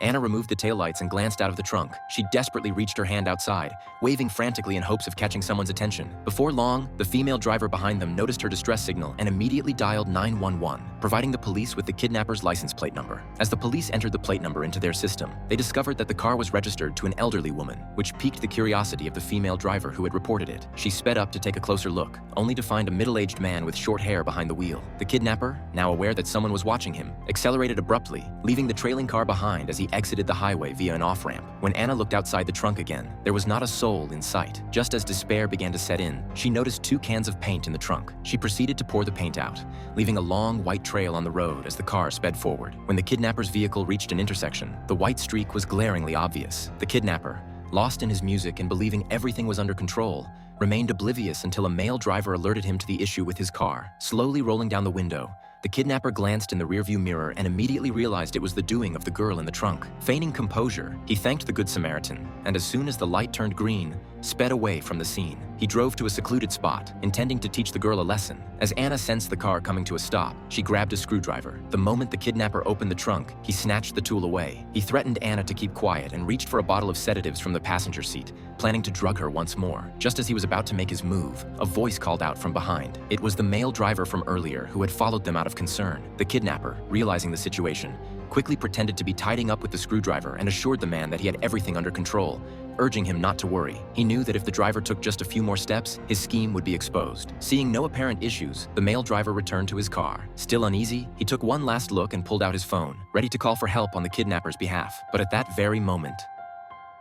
Anna removed the taillights and glanced out of the trunk. She desperately reached her hand outside, waving frantically in hopes of catching someone's attention. Before long, the female driver behind them noticed her distress signal and immediately dialed 911, providing the police with the kidnapper's license plate number. As the police entered the plate number into their system, they discovered that the car was registered to an elderly woman, which piqued the curiosity of the female driver who had reported it. She sped up to take a closer look, only to find a middle-aged man with short hair behind the wheel. The kidnapper, now aware that someone was watching him, accelerated abruptly, leaving the trailing car behind as he exited the highway via an off-ramp. When Anna looked outside the trunk again, there was not a soul in sight. Just as despair began to set in, she noticed 2 cans of paint in the trunk. She proceeded to pour the paint out, leaving a long white trail on the road as the car sped forward. When the kidnapper's vehicle reached an intersection, the white streak was glaringly obvious. The kidnapper, lost in his music and believing everything was under control, remained oblivious until a male driver alerted him to the issue with his car. Slowly rolling down the window, the kidnapper glanced in the rearview mirror and immediately realized it was the doing of the girl in the trunk. Feigning composure, he thanked the Good Samaritan, and as soon as the light turned green, sped away from the scene. He drove to a secluded spot, intending to teach the girl a lesson. As Anna sensed the car coming to a stop, she grabbed a screwdriver. The moment the kidnapper opened the trunk, he snatched the tool away. He threatened Anna to keep quiet and reached for a bottle of sedatives from the passenger seat, planning to drug her once more. Just as he was about to make his move, a voice called out from behind. It was the male driver from earlier who had followed them out of concern. The kidnapper, realizing the situation, quickly pretended to be tidying up with the screwdriver and assured the man that he had everything under control, urging him not to worry. He knew that if the driver took just a few more steps, his scheme would be exposed. Seeing no apparent issues, the male driver returned to his car. Still uneasy, he took one last look and pulled out his phone, ready to call for help on the kidnapper's behalf. But at that very moment,